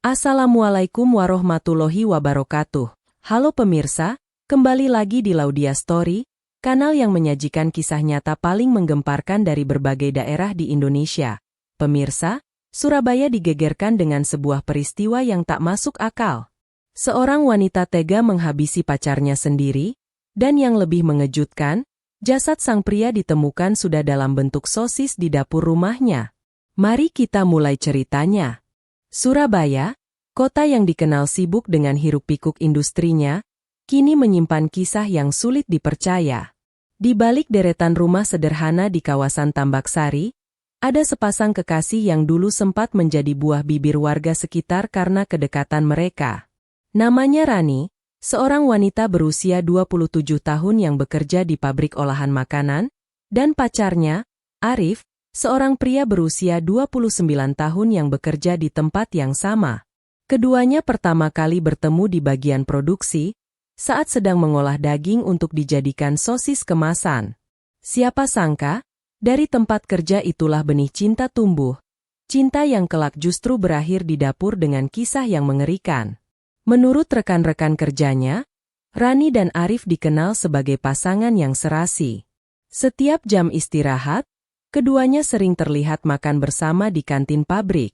Assalamualaikum warahmatullahi wabarakatuh. Halo pemirsa, kembali lagi di Laudia Story, kanal yang menyajikan kisah nyata paling menggemparkan dari berbagai daerah di Indonesia. Pemirsa, Surabaya digegerkan dengan sebuah peristiwa yang tak masuk akal. Seorang wanita tega menghabisi pacarnya sendiri, dan yang lebih mengejutkan, jasad sang pria ditemukan sudah dalam bentuk sosis di dapur rumahnya. Mari kita mulai ceritanya. Surabaya, kota yang dikenal sibuk dengan hiruk-pikuk industrinya, kini menyimpan kisah yang sulit dipercaya. Di balik deretan rumah sederhana di kawasan Tambak Sari, ada sepasang kekasih yang dulu sempat menjadi buah bibir warga sekitar karena kedekatan mereka. Namanya Rani, seorang wanita berusia 27 tahun yang bekerja di pabrik olahan makanan, dan pacarnya, Arif, seorang pria berusia 29 tahun yang bekerja di tempat yang sama. Keduanya pertama kali bertemu di bagian produksi, saat sedang mengolah daging untuk dijadikan sosis kemasan. Siapa sangka, dari tempat kerja itulah benih cinta tumbuh. Cinta yang kelak justru berakhir di dapur dengan kisah yang mengerikan. Menurut rekan-rekan kerjanya, Rani dan Arif dikenal sebagai pasangan yang serasi. Setiap jam istirahat, keduanya sering terlihat makan bersama di kantin pabrik.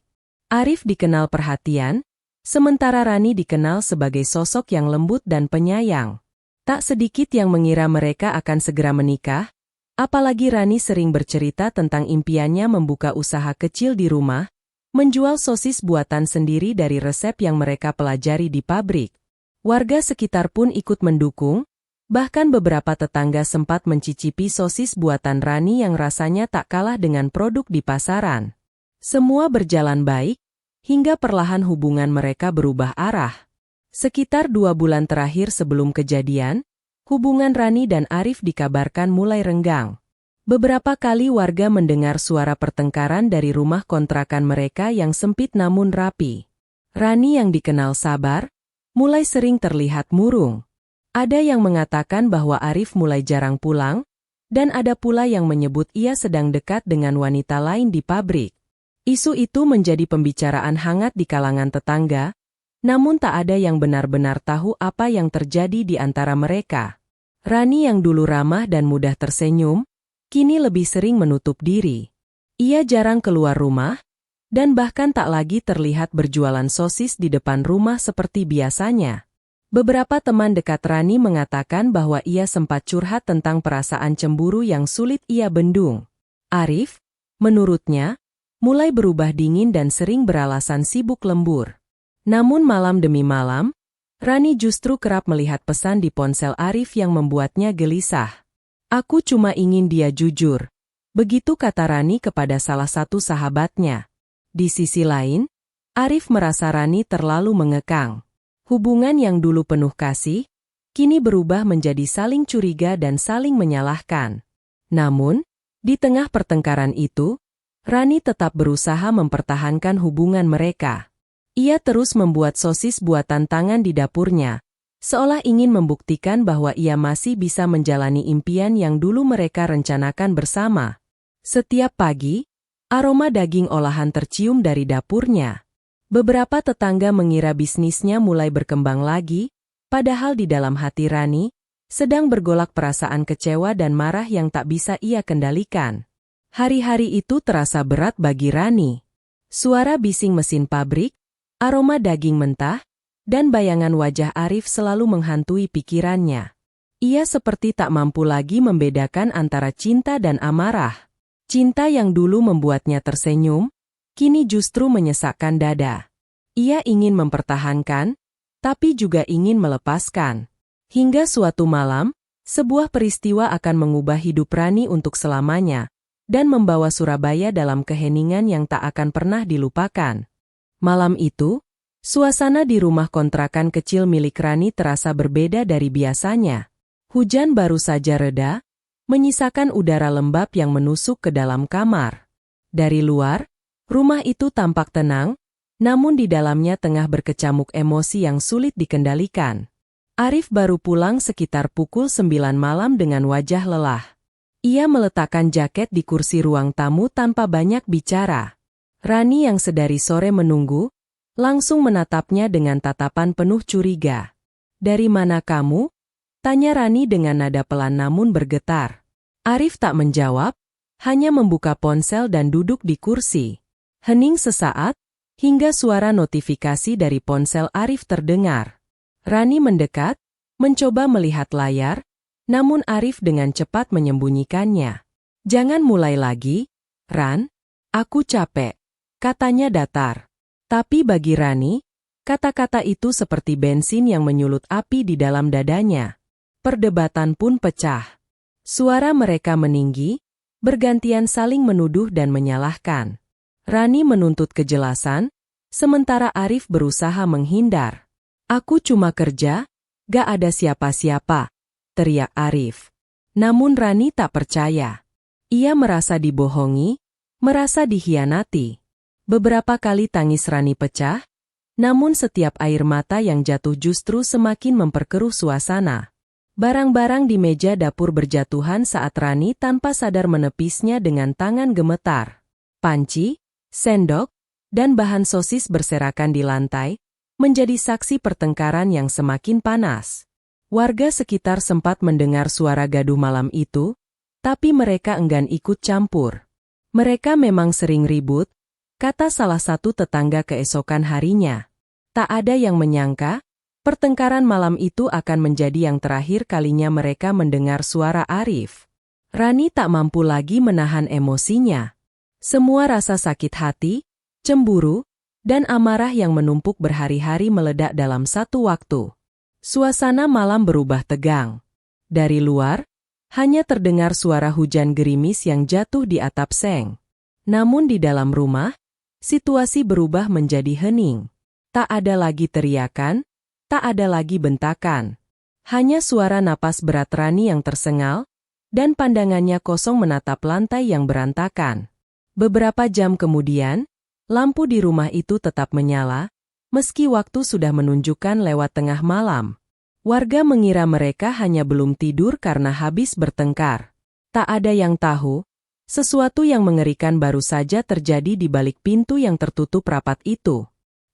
Arif dikenal perhatian, sementara Rani dikenal sebagai sosok yang lembut dan penyayang. Tak sedikit yang mengira mereka akan segera menikah, apalagi Rani sering bercerita tentang impiannya membuka usaha kecil di rumah, menjual sosis buatan sendiri dari resep yang mereka pelajari di pabrik. Warga sekitar pun ikut mendukung. Bahkan beberapa tetangga sempat mencicipi sosis buatan Rani yang rasanya tak kalah dengan produk di pasaran. Semua berjalan baik, hingga perlahan hubungan mereka berubah arah. Sekitar 2 bulan terakhir sebelum kejadian, hubungan Rani dan Arif dikabarkan mulai renggang. Beberapa kali warga mendengar suara pertengkaran dari rumah kontrakan mereka yang sempit namun rapi. Rani yang dikenal sabar, mulai sering terlihat murung. Ada yang mengatakan bahwa Arif mulai jarang pulang, dan ada pula yang menyebut ia sedang dekat dengan wanita lain di pabrik. Isu itu menjadi pembicaraan hangat di kalangan tetangga, namun tak ada yang benar-benar tahu apa yang terjadi di antara mereka. Rani yang dulu ramah dan mudah tersenyum, kini lebih sering menutup diri. Ia jarang keluar rumah, dan bahkan tak lagi terlihat berjualan sosis di depan rumah seperti biasanya. Beberapa teman dekat Rani mengatakan bahwa ia sempat curhat tentang perasaan cemburu yang sulit ia bendung. Arif, menurutnya, mulai berubah dingin dan sering beralasan sibuk lembur. Namun malam demi malam, Rani justru kerap melihat pesan di ponsel Arif yang membuatnya gelisah. "Aku cuma ingin dia jujur," begitu kata Rani kepada salah satu sahabatnya. Di sisi lain, Arif merasa Rani terlalu mengekang. Hubungan yang dulu penuh kasih, kini berubah menjadi saling curiga dan saling menyalahkan. Namun, di tengah pertengkaran itu, Rani tetap berusaha mempertahankan hubungan mereka. Ia terus membuat sosis buatan tangan di dapurnya, seolah ingin membuktikan bahwa ia masih bisa menjalani impian yang dulu mereka rencanakan bersama. Setiap pagi, aroma daging olahan tercium dari dapurnya. Beberapa tetangga mengira bisnisnya mulai berkembang lagi, padahal di dalam hati Rani sedang bergolak perasaan kecewa dan marah yang tak bisa ia kendalikan. Hari-hari itu terasa berat bagi Rani. Suara bising mesin pabrik, aroma daging mentah, dan bayangan wajah Arif selalu menghantui pikirannya. Ia seperti tak mampu lagi membedakan antara cinta dan amarah. Cinta yang dulu membuatnya tersenyum, kini justru menyesakkan dada. Ia ingin mempertahankan, tapi juga ingin melepaskan. Hingga suatu malam, sebuah peristiwa akan mengubah hidup Rani untuk selamanya, dan membawa Surabaya dalam keheningan yang tak akan pernah dilupakan. Malam itu, suasana di rumah kontrakan kecil milik Rani terasa berbeda dari biasanya. Hujan baru saja reda, menyisakan udara lembab yang menusuk ke dalam kamar. Dari luar, rumah itu tampak tenang, namun di dalamnya tengah berkecamuk emosi yang sulit dikendalikan. Arif baru pulang sekitar pukul 9 malam dengan wajah lelah. Ia meletakkan jaket di kursi ruang tamu tanpa banyak bicara. Rani yang sedari sore menunggu, langsung menatapnya dengan tatapan penuh curiga. "Dari mana kamu?" tanya Rani dengan nada pelan namun bergetar. Arif tak menjawab, hanya membuka ponsel dan duduk di kursi. Hening sesaat, hingga suara notifikasi dari ponsel Arif terdengar. Rani mendekat, mencoba melihat layar, namun Arif dengan cepat menyembunyikannya. "Jangan mulai lagi, Ran. Aku capek," katanya datar. Tapi bagi Rani, kata-kata itu seperti bensin yang menyulut api di dalam dadanya. Perdebatan pun pecah. Suara mereka meninggi, bergantian saling menuduh dan menyalahkan. Rani menuntut kejelasan, sementara Arif berusaha menghindar. "Aku cuma kerja, gak ada siapa-siapa," teriak Arif. Namun Rani tak percaya. Ia merasa dibohongi, merasa dikhianati. Beberapa kali tangis Rani pecah, namun setiap air mata yang jatuh justru semakin memperkeruh suasana. Barang-barang di meja dapur berjatuhan saat Rani tanpa sadar menepisnya dengan tangan gemetar. Panci, sendok, dan bahan sosis berserakan di lantai, menjadi saksi pertengkaran yang semakin panas. Warga sekitar sempat mendengar suara gaduh malam itu, tapi mereka enggan ikut campur. "Mereka memang sering ribut," kata salah satu tetangga keesokan harinya. Tak ada yang menyangka, pertengkaran malam itu akan menjadi yang terakhir kalinya mereka mendengar suara Arif. Rani tak mampu lagi menahan emosinya. Semua rasa sakit hati, cemburu, dan amarah yang menumpuk berhari-hari meledak dalam satu waktu. Suasana malam berubah tegang. Dari luar, hanya terdengar suara hujan gerimis yang jatuh di atap seng. Namun di dalam rumah, situasi berubah menjadi hening. Tak ada lagi teriakan, tak ada lagi bentakan. Hanya suara napas berat Rani yang tersengal, dan pandangannya kosong menatap lantai yang berantakan. Beberapa jam kemudian, lampu di rumah itu tetap menyala, meski waktu sudah menunjukkan lewat tengah malam. Warga mengira mereka hanya belum tidur karena habis bertengkar. Tak ada yang tahu, sesuatu yang mengerikan baru saja terjadi di balik pintu yang tertutup rapat itu.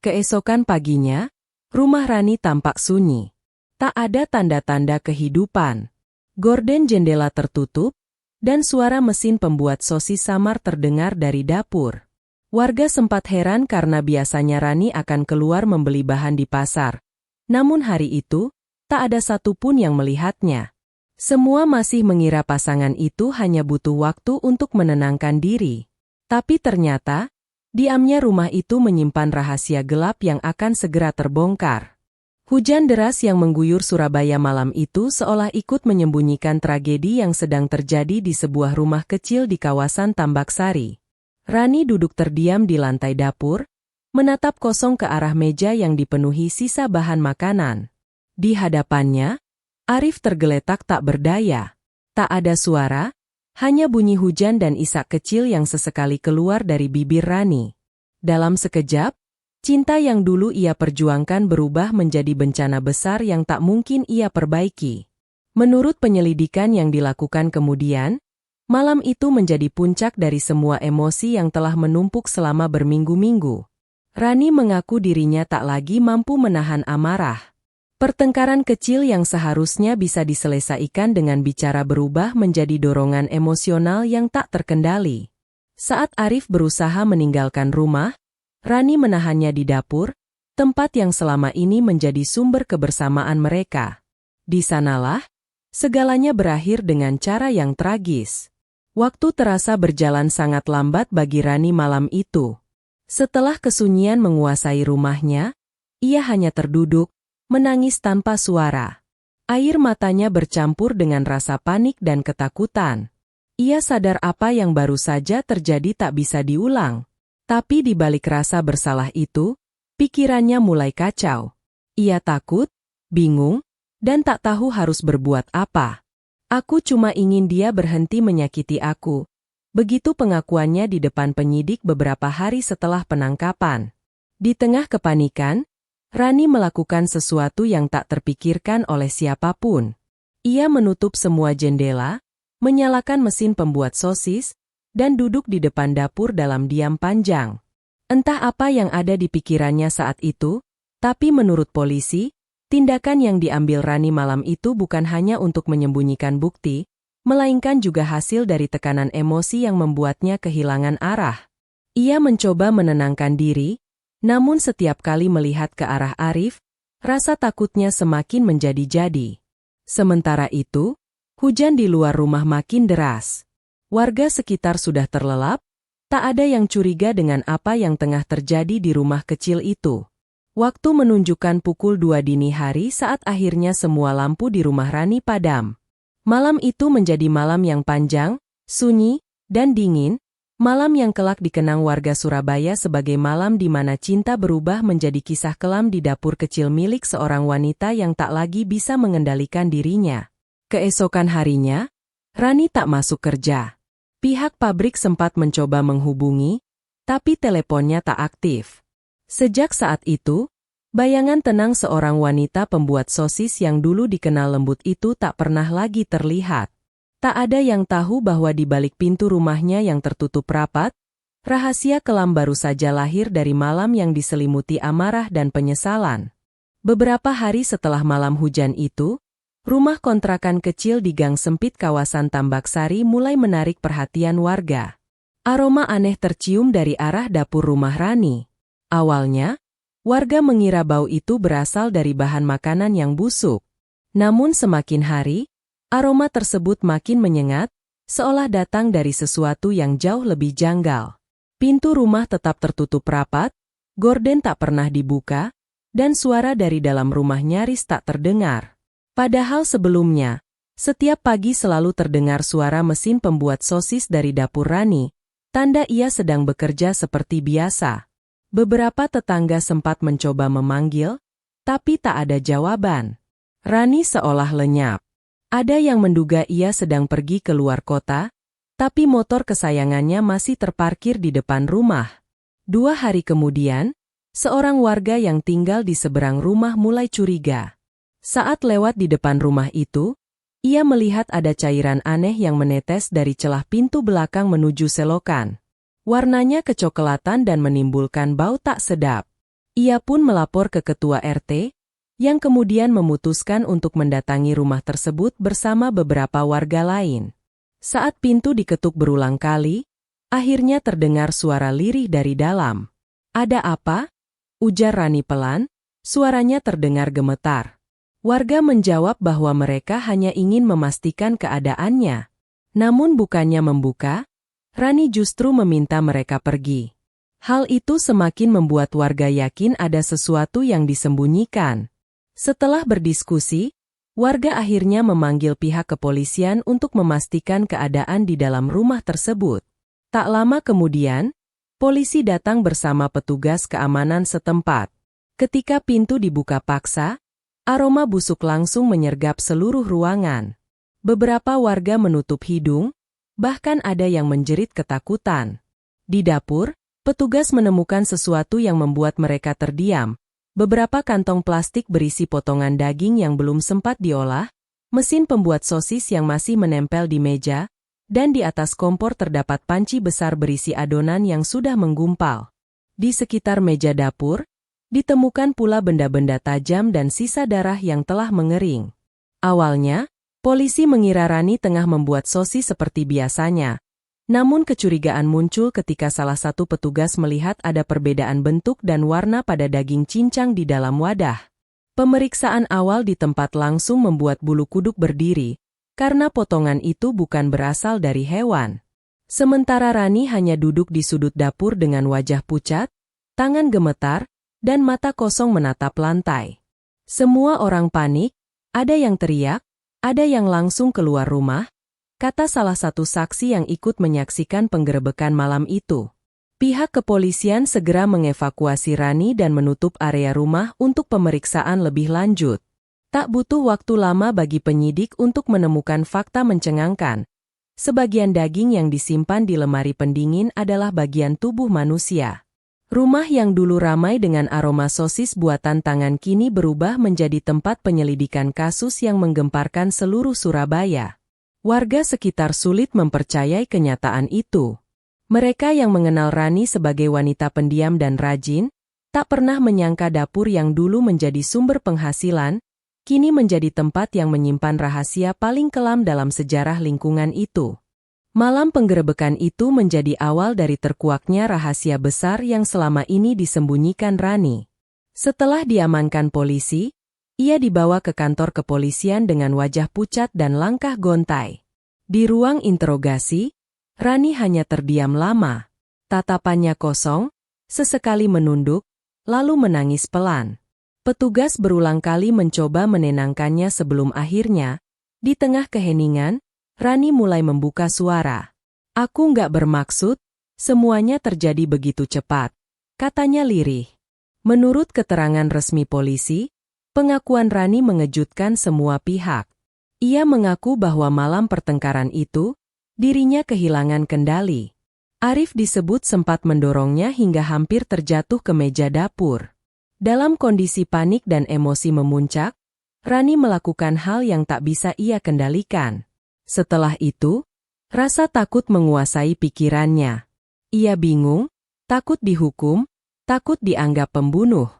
Keesokan paginya, rumah Rani tampak sunyi. Tak ada tanda-tanda kehidupan. Gorden jendela tertutup, dan suara mesin pembuat sosis samar terdengar dari dapur. Warga sempat heran karena biasanya Rani akan keluar membeli bahan di pasar. Namun hari itu, tak ada satupun yang melihatnya. Semua masih mengira pasangan itu hanya butuh waktu untuk menenangkan diri. Tapi ternyata, diamnya rumah itu menyimpan rahasia gelap yang akan segera terbongkar. Hujan deras yang mengguyur Surabaya malam itu seolah ikut menyembunyikan tragedi yang sedang terjadi di sebuah rumah kecil di kawasan Tambaksari. Rani duduk terdiam di lantai dapur, menatap kosong ke arah meja yang dipenuhi sisa bahan makanan. Di hadapannya, Arif tergeletak tak berdaya. Tak ada suara, hanya bunyi hujan dan isak kecil yang sesekali keluar dari bibir Rani. Dalam sekejap, cinta yang dulu ia perjuangkan berubah menjadi bencana besar yang tak mungkin ia perbaiki. Menurut penyelidikan yang dilakukan kemudian, malam itu menjadi puncak dari semua emosi yang telah menumpuk selama berminggu-minggu. Rani mengaku dirinya tak lagi mampu menahan amarah. Pertengkaran kecil yang seharusnya bisa diselesaikan dengan bicara berubah menjadi dorongan emosional yang tak terkendali. Saat Arif berusaha meninggalkan rumah, Rani menahannya di dapur, tempat yang selama ini menjadi sumber kebersamaan mereka. Di sanalah, segalanya berakhir dengan cara yang tragis. Waktu terasa berjalan sangat lambat bagi Rani malam itu. Setelah kesunyian menguasai rumahnya, ia hanya terduduk, menangis tanpa suara. Air matanya bercampur dengan rasa panik dan ketakutan. Ia sadar apa yang baru saja terjadi tak bisa diulang. Tapi di balik rasa bersalah itu, pikirannya mulai kacau. Ia takut, bingung, dan tak tahu harus berbuat apa. "Aku cuma ingin dia berhenti menyakiti aku." Begitu pengakuannya di depan penyidik beberapa hari setelah penangkapan. Di tengah kepanikan, Rani melakukan sesuatu yang tak terpikirkan oleh siapapun. Ia menutup semua jendela, menyalakan mesin pembuat sosis, dan duduk di depan dapur dalam diam panjang. Entah apa yang ada di pikirannya saat itu, tapi menurut polisi, tindakan yang diambil Rani malam itu bukan hanya untuk menyembunyikan bukti, melainkan juga hasil dari tekanan emosi yang membuatnya kehilangan arah. Ia mencoba menenangkan diri, namun setiap kali melihat ke arah Arif, rasa takutnya semakin menjadi-jadi. Sementara itu, hujan di luar rumah makin deras. Warga sekitar sudah terlelap, tak ada yang curiga dengan apa yang tengah terjadi di rumah kecil itu. Waktu menunjukkan pukul 2 dini hari saat akhirnya semua lampu di rumah Rani padam. Malam itu menjadi malam yang panjang, sunyi, dan dingin, malam yang kelak dikenang warga Surabaya sebagai malam di mana cinta berubah menjadi kisah kelam di dapur kecil milik seorang wanita yang tak lagi bisa mengendalikan dirinya. Keesokan harinya, Rani tak masuk kerja. Pihak pabrik sempat mencoba menghubungi, tapi teleponnya tak aktif. Sejak saat itu, bayangan tenang seorang wanita pembuat sosis yang dulu dikenal lembut itu tak pernah lagi terlihat. Tak ada yang tahu bahwa di balik pintu rumahnya yang tertutup rapat, rahasia kelam baru saja lahir dari malam yang diselimuti amarah dan penyesalan. Beberapa hari setelah malam hujan itu, rumah kontrakan kecil di gang sempit kawasan Tambak Sari mulai menarik perhatian warga. Aroma aneh tercium dari arah dapur rumah Rani. Awalnya, warga mengira bau itu berasal dari bahan makanan yang busuk. Namun semakin hari, aroma tersebut makin menyengat, seolah datang dari sesuatu yang jauh lebih janggal. Pintu rumah tetap tertutup rapat, gorden tak pernah dibuka, dan suara dari dalam rumah nyaris tak terdengar. Padahal sebelumnya, setiap pagi selalu terdengar suara mesin pembuat sosis dari dapur Rani, tanda ia sedang bekerja seperti biasa. Beberapa tetangga sempat mencoba memanggil, tapi tak ada jawaban. Rani seolah lenyap. Ada yang menduga ia sedang pergi ke luar kota, tapi motor kesayangannya masih terparkir di depan rumah. 2 hari kemudian, seorang warga yang tinggal di seberang rumah mulai curiga. Saat lewat di depan rumah itu, ia melihat ada cairan aneh yang menetes dari celah pintu belakang menuju selokan. Warnanya kecoklatan dan menimbulkan bau tak sedap. Ia pun melapor ke ketua RT, yang kemudian memutuskan untuk mendatangi rumah tersebut bersama beberapa warga lain. Saat pintu diketuk berulang kali, akhirnya terdengar suara lirih dari dalam. "Ada apa?" ujar Rani pelan, suaranya terdengar gemetar. Warga menjawab bahwa mereka hanya ingin memastikan keadaannya. Namun bukannya membuka, Rani justru meminta mereka pergi. Hal itu semakin membuat warga yakin ada sesuatu yang disembunyikan. Setelah berdiskusi, warga akhirnya memanggil pihak kepolisian untuk memastikan keadaan di dalam rumah tersebut. Tak lama kemudian, polisi datang bersama petugas keamanan setempat. Ketika pintu dibuka paksa, aroma busuk langsung menyergap seluruh ruangan. Beberapa warga menutup hidung, bahkan ada yang menjerit ketakutan. Di dapur, petugas menemukan sesuatu yang membuat mereka terdiam. Beberapa kantong plastik berisi potongan daging yang belum sempat diolah, mesin pembuat sosis yang masih menempel di meja, dan di atas kompor terdapat panci besar berisi adonan yang sudah menggumpal. Di sekitar meja dapur, ditemukan pula benda-benda tajam dan sisa darah yang telah mengering. Awalnya, polisi mengira Rani tengah membuat sosis seperti biasanya. Namun kecurigaan muncul ketika salah satu petugas melihat ada perbedaan bentuk dan warna pada daging cincang di dalam wadah. Pemeriksaan awal di tempat langsung membuat bulu kuduk berdiri, karena potongan itu bukan berasal dari hewan. Sementara Rani hanya duduk di sudut dapur dengan wajah pucat, tangan gemetar, dan mata kosong menatap lantai. Semua orang panik, ada yang teriak, ada yang langsung keluar rumah, kata salah satu saksi yang ikut menyaksikan penggerebekan malam itu. Pihak kepolisian segera mengevakuasi Rani dan menutup area rumah untuk pemeriksaan lebih lanjut. Tak butuh waktu lama bagi penyidik untuk menemukan fakta mencengangkan. Sebagian daging yang disimpan di lemari pendingin adalah bagian tubuh manusia. Rumah yang dulu ramai dengan aroma sosis buatan tangan kini berubah menjadi tempat penyelidikan kasus yang menggemparkan seluruh Surabaya. Warga sekitar sulit mempercayai kenyataan itu. Mereka yang mengenal Rani sebagai wanita pendiam dan rajin, tak pernah menyangka dapur yang dulu menjadi sumber penghasilan, kini menjadi tempat yang menyimpan rahasia paling kelam dalam sejarah lingkungan itu. Malam penggerebekan itu menjadi awal dari terkuaknya rahasia besar yang selama ini disembunyikan Rani. Setelah diamankan polisi, ia dibawa ke kantor kepolisian dengan wajah pucat dan langkah gontai. Di ruang interogasi, Rani hanya terdiam lama. Tatapannya kosong, sesekali menunduk, lalu menangis pelan. Petugas berulang kali mencoba menenangkannya sebelum akhirnya, di tengah keheningan, Rani mulai membuka suara. "Aku nggak bermaksud, semuanya terjadi begitu cepat," katanya lirih. Menurut keterangan resmi polisi, pengakuan Rani mengejutkan semua pihak. Ia mengaku bahwa malam pertengkaran itu, dirinya kehilangan kendali. Arif disebut sempat mendorongnya hingga hampir terjatuh ke meja dapur. Dalam kondisi panik dan emosi memuncak, Rani melakukan hal yang tak bisa ia kendalikan. Setelah itu, rasa takut menguasai pikirannya. Ia bingung, takut dihukum, takut dianggap pembunuh.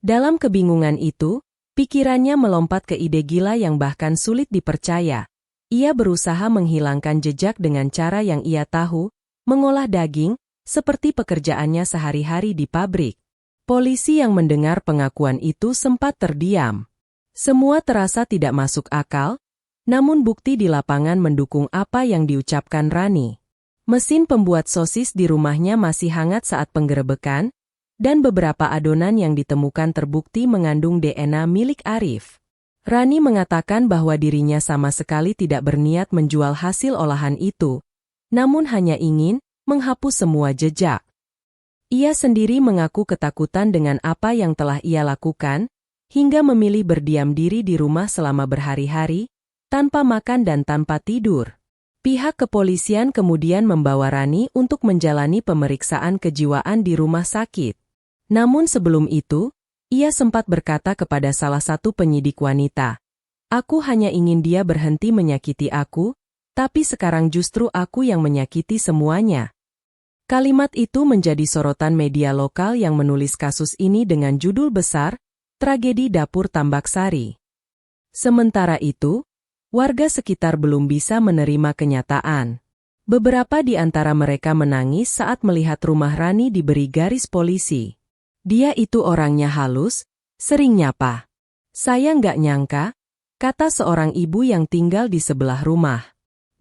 Dalam kebingungan itu, pikirannya melompat ke ide gila yang bahkan sulit dipercaya. Ia berusaha menghilangkan jejak dengan cara yang ia tahu, mengolah daging, seperti pekerjaannya sehari-hari di pabrik. Polisi yang mendengar pengakuan itu sempat terdiam. Semua terasa tidak masuk akal, namun bukti di lapangan mendukung apa yang diucapkan Rani. Mesin pembuat sosis di rumahnya masih hangat saat penggerebekan, dan beberapa adonan yang ditemukan terbukti mengandung DNA milik Arif. Rani mengatakan bahwa dirinya sama sekali tidak berniat menjual hasil olahan itu, namun hanya ingin menghapus semua jejak. Ia sendiri mengaku ketakutan dengan apa yang telah ia lakukan, hingga memilih berdiam diri di rumah selama berhari-hari, tanpa makan dan tanpa tidur. Pihak kepolisian kemudian membawa Rani untuk menjalani pemeriksaan kejiwaan di rumah sakit. Namun sebelum itu, ia sempat berkata kepada salah satu penyidik wanita, "Aku hanya ingin dia berhenti menyakiti aku, tapi sekarang justru aku yang menyakiti semuanya." Kalimat itu menjadi sorotan media lokal yang menulis kasus ini dengan judul besar, "Tragedi Dapur Tambak Sari." Sementara itu, warga sekitar belum bisa menerima kenyataan. Beberapa di antara mereka menangis saat melihat rumah Rani diberi garis polisi. "Dia itu orangnya halus, sering nyapa. Saya nggak nyangka," kata seorang ibu yang tinggal di sebelah rumah.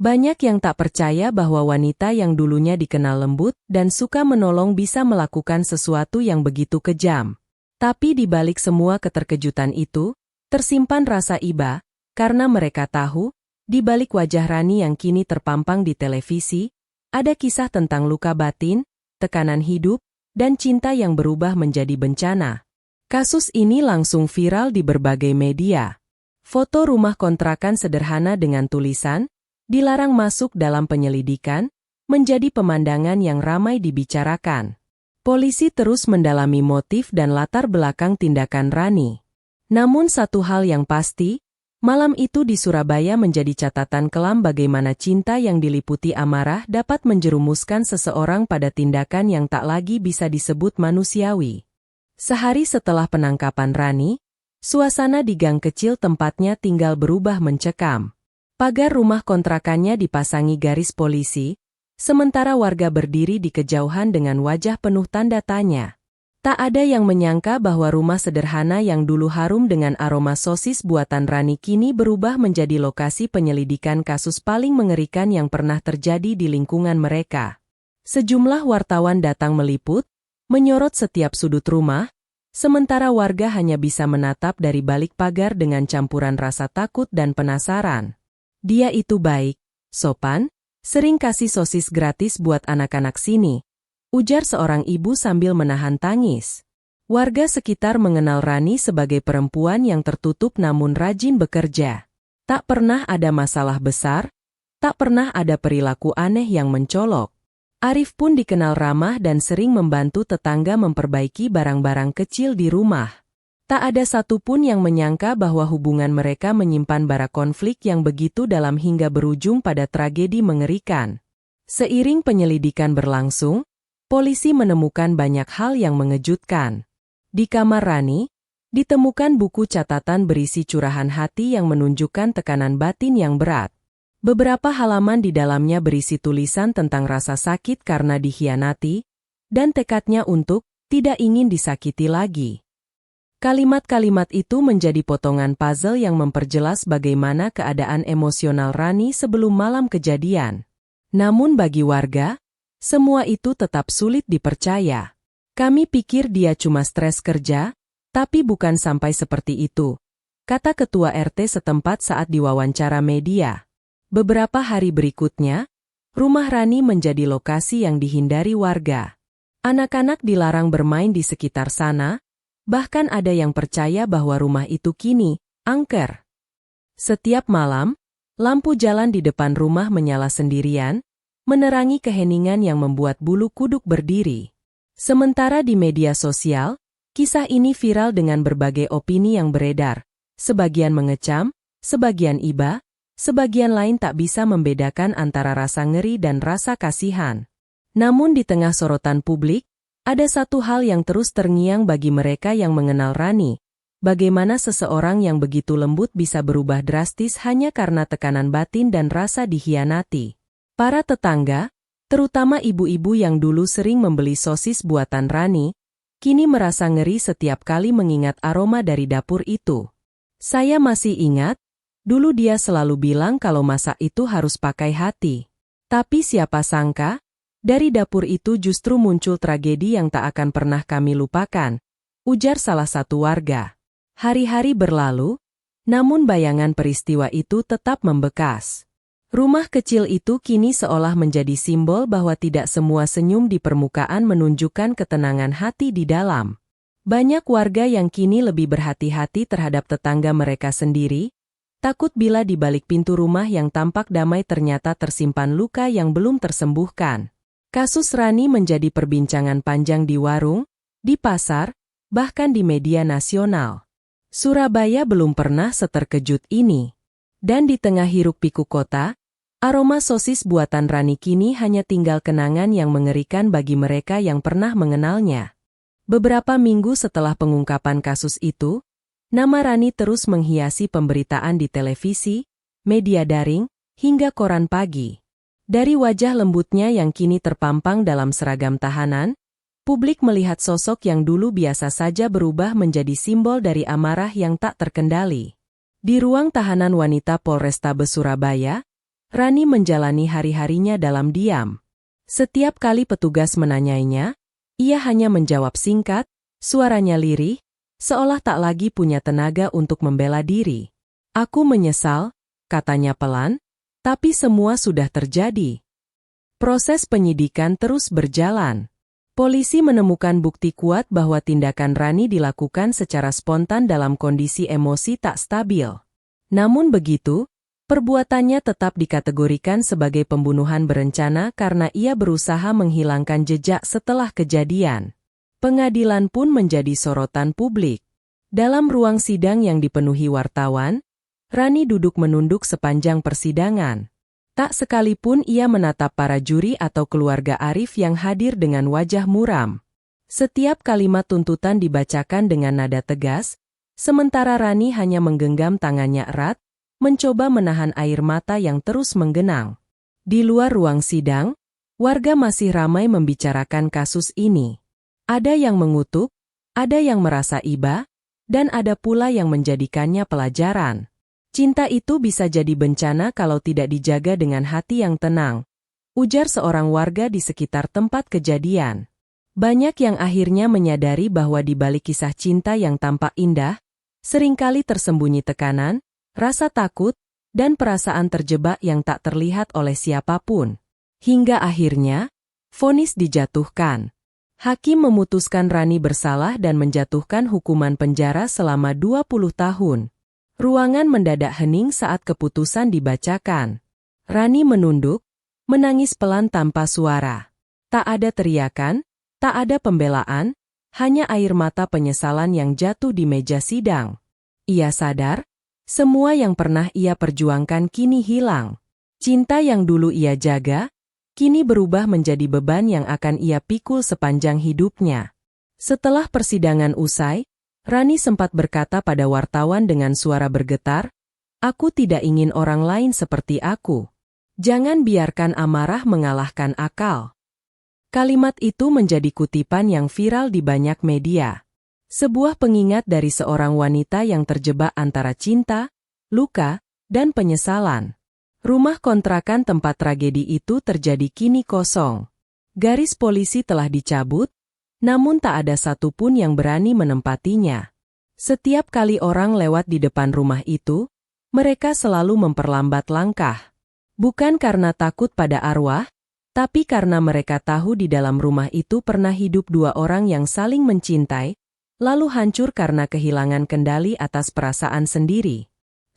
Banyak yang tak percaya bahwa wanita yang dulunya dikenal lembut dan suka menolong bisa melakukan sesuatu yang begitu kejam. Tapi di balik semua keterkejutan itu, tersimpan rasa iba, karena mereka tahu, di balik wajah Rani yang kini terpampang di televisi, ada kisah tentang luka batin, tekanan hidup, dan cinta yang berubah menjadi bencana. Kasus ini langsung viral di berbagai media. Foto rumah kontrakan sederhana dengan tulisan, "Dilarang masuk dalam penyelidikan," menjadi pemandangan yang ramai dibicarakan. Polisi terus mendalami motif dan latar belakang tindakan Rani. Namun satu hal yang pasti, malam itu di Surabaya menjadi catatan kelam bagaimana cinta yang diliputi amarah dapat menjerumuskan seseorang pada tindakan yang tak lagi bisa disebut manusiawi. Sehari setelah penangkapan Rani, suasana di gang kecil tempatnya tinggal berubah mencekam. Pagar rumah kontrakannya dipasangi garis polisi, sementara warga berdiri di kejauhan dengan wajah penuh tanda tanya. Tak ada yang menyangka bahwa rumah sederhana yang dulu harum dengan aroma sosis buatan Rani kini berubah menjadi lokasi penyelidikan kasus paling mengerikan yang pernah terjadi di lingkungan mereka. Sejumlah wartawan datang meliput, menyorot setiap sudut rumah, sementara warga hanya bisa menatap dari balik pagar dengan campuran rasa takut dan penasaran. "Dia itu baik, sopan, sering kasih sosis gratis buat anak-anak sini," ujar seorang ibu sambil menahan tangis. Warga sekitar mengenal Rani sebagai perempuan yang tertutup namun rajin bekerja. Tak pernah ada masalah besar, tak pernah ada perilaku aneh yang mencolok. Arif pun dikenal ramah dan sering membantu tetangga memperbaiki barang-barang kecil di rumah. Tak ada satupun yang menyangka bahwa hubungan mereka menyimpan bara konflik yang begitu dalam hingga berujung pada tragedi mengerikan. Seiring penyelidikan berlangsung, polisi menemukan banyak hal yang mengejutkan. Di kamar Rani, ditemukan buku catatan berisi curahan hati yang menunjukkan tekanan batin yang berat. Beberapa halaman di dalamnya berisi tulisan tentang rasa sakit karena dikhianati, dan tekadnya untuk tidak ingin disakiti lagi. Kalimat-kalimat itu menjadi potongan puzzle yang memperjelas bagaimana keadaan emosional Rani sebelum malam kejadian. Namun bagi warga, semua itu tetap sulit dipercaya. Kami pikir dia cuma stres kerja, tapi bukan sampai seperti itu, kata Ketua RT setempat saat diwawancara media. Beberapa hari berikutnya, rumah Rani menjadi lokasi yang dihindari warga. Anak-anak dilarang bermain di sekitar sana, bahkan ada yang percaya bahwa rumah itu kini angker. Setiap malam, lampu jalan di depan rumah menyala sendirian, menerangi keheningan yang membuat bulu kuduk berdiri. Sementara di media sosial, kisah ini viral dengan berbagai opini yang beredar. Sebagian mengecam, sebagian iba, sebagian lain tak bisa membedakan antara rasa ngeri dan rasa kasihan. Namun di tengah sorotan publik, ada satu hal yang terus terngiang bagi mereka yang mengenal Rani. Bagaimana seseorang yang begitu lembut bisa berubah drastis hanya karena tekanan batin dan rasa dikhianati. Para tetangga, terutama ibu-ibu yang dulu sering membeli sosis buatan Rani, kini merasa ngeri setiap kali mengingat aroma dari dapur itu. Saya masih ingat, dulu dia selalu bilang kalau masak itu harus pakai hati. Tapi siapa sangka, dari dapur itu justru muncul tragedi yang tak akan pernah kami lupakan, ujar salah satu warga. Hari-hari berlalu, namun bayangan peristiwa itu tetap membekas. Rumah kecil itu kini seolah menjadi simbol bahwa tidak semua senyum di permukaan menunjukkan ketenangan hati di dalam. Banyak warga yang kini lebih berhati-hati terhadap tetangga mereka sendiri, takut bila di balik pintu rumah yang tampak damai ternyata tersimpan luka yang belum tersembuhkan. Kasus Rani menjadi perbincangan panjang di warung, di pasar, bahkan di media nasional. Surabaya belum pernah seterkejut ini. Dan di tengah hiruk-pikuk kota, aroma sosis buatan Rani kini hanya tinggal kenangan yang mengerikan bagi mereka yang pernah mengenalnya. Beberapa minggu setelah pengungkapan kasus itu, nama Rani terus menghiasi pemberitaan di televisi, media daring, hingga koran pagi. Dari wajah lembutnya yang kini terpampang dalam seragam tahanan, publik melihat sosok yang dulu biasa saja berubah menjadi simbol dari amarah yang tak terkendali. Di ruang tahanan wanita Polrestabes Surabaya, Rani menjalani hari-harinya dalam diam. Setiap kali petugas menanyainya, ia hanya menjawab singkat, suaranya lirih, seolah tak lagi punya tenaga untuk membela diri. Aku menyesal, katanya pelan, tapi semua sudah terjadi. Proses penyidikan terus berjalan. Polisi menemukan bukti kuat bahwa tindakan Rani dilakukan secara spontan dalam kondisi emosi tak stabil. Namun begitu, perbuatannya tetap dikategorikan sebagai pembunuhan berencana karena ia berusaha menghilangkan jejak setelah kejadian. Pengadilan pun menjadi sorotan publik. Dalam ruang sidang yang dipenuhi wartawan, Rani duduk menunduk sepanjang persidangan. Tak sekalipun ia menatap para juri atau keluarga Arif yang hadir dengan wajah muram. Setiap kalimat tuntutan dibacakan dengan nada tegas, sementara Rani hanya menggenggam tangannya erat, mencoba menahan air mata yang terus menggenang. Di luar ruang sidang, warga masih ramai membicarakan kasus ini. Ada yang mengutuk, ada yang merasa iba, dan ada pula yang menjadikannya pelajaran. Cinta itu bisa jadi bencana kalau tidak dijaga dengan hati yang tenang, ujar seorang warga di sekitar tempat kejadian. Banyak yang akhirnya menyadari bahwa di balik kisah cinta yang tampak indah, seringkali tersembunyi tekanan, rasa takut, dan perasaan terjebak yang tak terlihat oleh siapapun. Hingga akhirnya, vonis dijatuhkan. Hakim memutuskan Rani bersalah dan menjatuhkan hukuman penjara selama 20 tahun. Ruangan mendadak hening saat keputusan dibacakan. Rani menunduk, menangis pelan tanpa suara. Tak ada teriakan, tak ada pembelaan, hanya air mata penyesalan yang jatuh di meja sidang. Ia sadar, semua yang pernah ia perjuangkan kini hilang. Cinta yang dulu ia jaga, kini berubah menjadi beban yang akan ia pikul sepanjang hidupnya. Setelah persidangan usai, Rani sempat berkata pada wartawan dengan suara bergetar, "Aku tidak ingin orang lain seperti aku. Jangan biarkan amarah mengalahkan akal." Kalimat itu menjadi kutipan yang viral di banyak media. Sebuah pengingat dari seorang wanita yang terjebak antara cinta, luka, dan penyesalan. Rumah kontrakan tempat tragedi itu terjadi kini kosong. Garis polisi telah dicabut, namun tak ada satupun yang berani menempatinya. Setiap kali orang lewat di depan rumah itu, mereka selalu memperlambat langkah. Bukan karena takut pada arwah, tapi karena mereka tahu di dalam rumah itu pernah hidup dua orang yang saling mencintai, lalu hancur karena kehilangan kendali atas perasaan sendiri.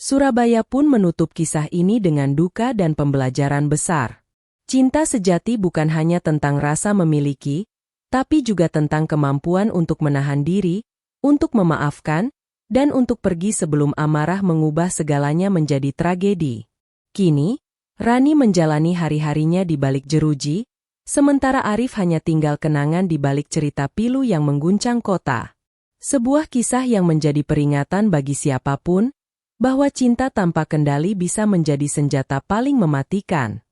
Surabaya pun menutup kisah ini dengan duka dan pembelajaran besar. Cinta sejati bukan hanya tentang rasa memiliki, tapi juga tentang kemampuan untuk menahan diri, untuk memaafkan, dan untuk pergi sebelum amarah mengubah segalanya menjadi tragedi. Kini, Rani menjalani hari-harinya di balik jeruji, sementara Arif hanya tinggal kenangan di balik cerita pilu yang mengguncang kota. Sebuah kisah yang menjadi peringatan bagi siapapun, bahwa cinta tanpa kendali bisa menjadi senjata paling mematikan.